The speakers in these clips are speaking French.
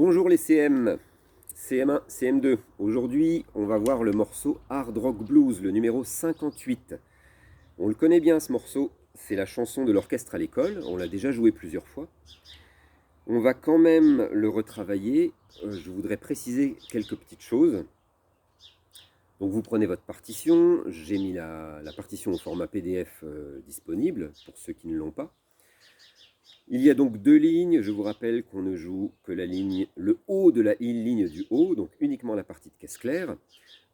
Bonjour les CM, CM1, CM2. Aujourd'hui, on va voir le morceau Hard Rock Blues, le numéro 58. On le connaît bien ce morceau, c'est la chanson de l'orchestre à l'école, on l'a déjà joué plusieurs fois. On va quand même le retravailler, je voudrais préciser quelques petites choses. Donc vous prenez votre partition, j'ai mis la partition au format PDF disponible pour ceux qui ne l'ont pas. Il y a donc deux lignes, je vous rappelle qu'on ne joue que la ligne, le haut de la ligne du haut, donc uniquement la partie de caisse claire.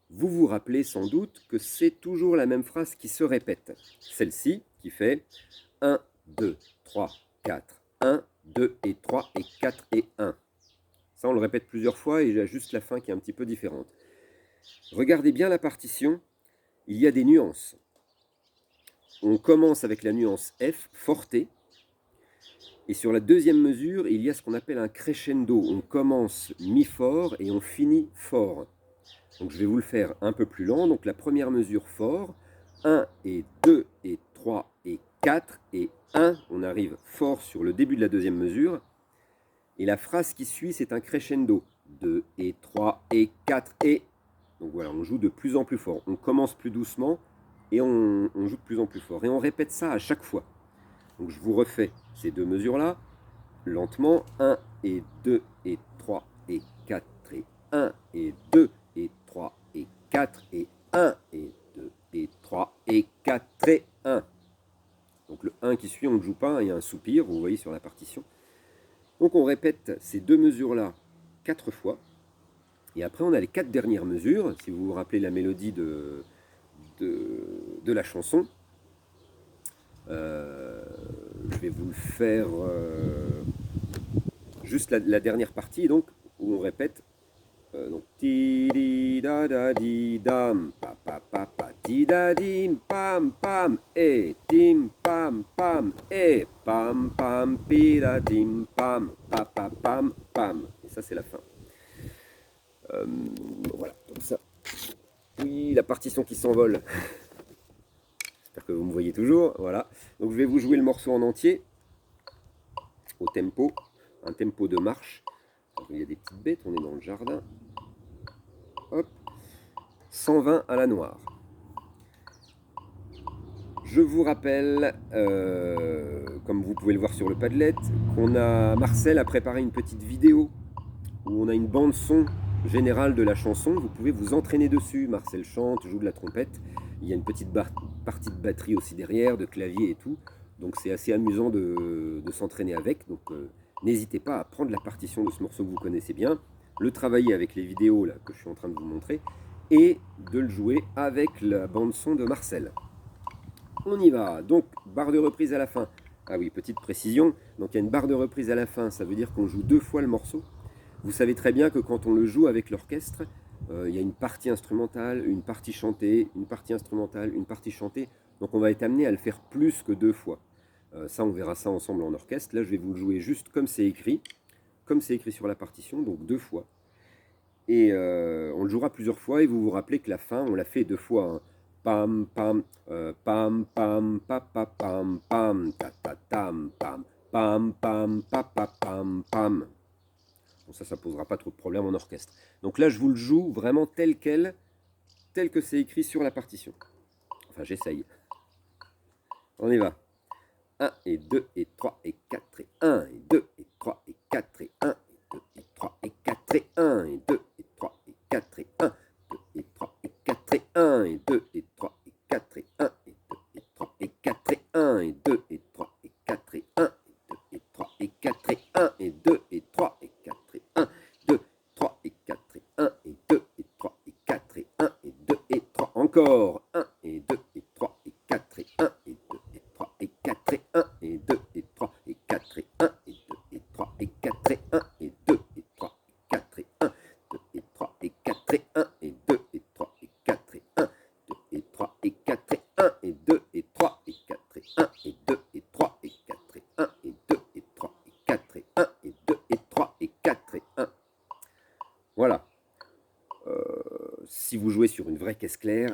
Vous vous rappelez sans doute que c'est toujours la même phrase qui se répète. Celle-ci qui fait 1, 2, 3, 4, 1, 2 et 3 et 4 et 1. Ça on le répète plusieurs fois et il y a juste la fin qui est un petit peu différente. Regardez bien la partition, il y a des nuances. On commence avec la nuance F, forte. Et sur la deuxième mesure, il y a ce qu'on appelle un crescendo. On commence mi-fort et on finit fort. Donc je vais vous le faire un peu plus lent. Donc la première mesure fort, 1 et 2 et 3 et 4 et 1. On arrive fort sur le début de la deuxième mesure. Et la phrase qui suit, c'est un crescendo. 2 et 3 et 4 et... Donc voilà, on joue de plus en plus fort. On commence plus doucement et on joue de plus en plus fort. Et on répète ça à chaque fois. Donc je vous refais ces deux mesures-là, lentement, 1 et 2 et 3 et 4 et 1 et 2 et 3 et 4 et 1 et 2 et 3 et 4 et 1. Donc le 1 qui suit, on ne joue pas, il y a un soupir, vous voyez sur la partition. Donc on répète ces deux mesures-là 4 fois. Et après on a les 4 dernières mesures, si vous vous rappelez la mélodie de la chanson. Je vais vous le faire juste la dernière partie, donc, où on répète. Donc, ti di da da di dam, pa pa pa pa, ti da dim, pam pam, et dim pam pam, et pam pam, pi da dim pam, pa pa pam pam. Et ça, c'est la fin. Voilà, donc ça. Oui, la partition qui s'envole. J'espère que vous me voyez toujours. Voilà. Donc, je vais vous jouer le morceau en entier, au tempo, un tempo de marche. Donc, il y a des petites bêtes, on est dans le jardin. Hop. 120 à la noire. Je vous rappelle, comme vous pouvez le voir sur le Padlet, Marcel a préparé une petite vidéo où on a une bande son générale de la chanson. Vous pouvez vous entraîner dessus. Marcel chante, joue de la trompette. Il y a une petite partie de batterie aussi derrière, de clavier et tout. Donc c'est assez amusant de s'entraîner avec. Donc n'hésitez pas à prendre la partition de ce morceau que vous connaissez bien, le travailler avec les vidéos là, que je suis en train de vous montrer, et de le jouer avec la bande son de Marcel. On y va. Donc, barre de reprise à la fin. Ah oui, petite précision. Donc, il y a une barre de reprise à la fin. Ça veut dire qu'on joue deux fois le morceau. Vous savez très bien que quand on le joue avec l'orchestre, il y a une partie instrumentale, une partie chantée, une partie instrumentale, une partie chantée. Donc, on va être amené à le faire plus que deux fois. Ça, on verra ça ensemble en orchestre. Là, je vais vous le jouer juste comme c'est écrit sur la partition, donc deux fois. Et on le jouera plusieurs fois et vous vous rappelez que la fin, on l'a fait deux fois. Hein. Pam pam pam pam pa pa pam pam ta ta tam pam pam pam pa pa pam pam. Bon, ça posera pas trop de problème en orchestre. Donc là je vous le joue vraiment tel quel, tel que c'est écrit sur la partition. Enfin j'essaye. On y va. 1 et 2 et 3 et 4 et 1 et 2 et 3 et 4 et 1 et 2 et 3 et 4 et 1 et 2 et 3 et 4 et 1 2 et 3 et 4 et 1 et 2 et 3 et 4 et 1 et 2 et 3 et 4 et 1 et 2 et 3 et 4 et 1 et 2 et 3 et 4 et 1 et 2 et 3 et 4 et 1 2 3 et 4 et 1 et 2 et 3 et 4 et 1 et 2 et 3 encore 1 et 2 et 3 et 4 et 1 et 2 et 3 et 4 et 1 et 2 et 3 et 4 et 1 et 2 et 3 et 4 et 1 et 2 et 3 et 4 et 1 2 et 3 et 4 et 1 et 2 et 3 et 4 et 1 2 et 3 et 4 et 1 et 2 et 3 et 4 et 1 et 2 et 3 et 4 et 1 et 2 et 3 et 4 et 1 et 2 et 3 et 4 et 1. Voilà. Si vous jouez sur une vraie caisse claire,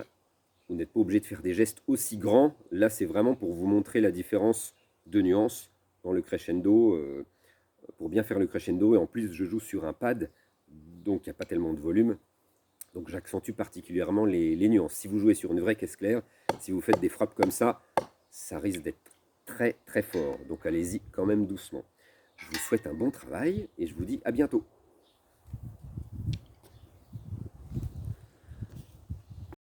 vous n'êtes pas obligé de faire des gestes aussi grands. Là, c'est vraiment pour vous montrer la différence de nuances dans le crescendo. pour bien faire le crescendo. Et en plus, je joue sur un pad, donc il n'y a pas tellement de volume. Donc j'accentue particulièrement les nuances. Si vous jouez sur une vraie caisse claire, si vous faites des frappes comme ça risque d'être très très fort. Donc allez-y quand même doucement. Je vous souhaite un bon travail et je vous dis à bientôt.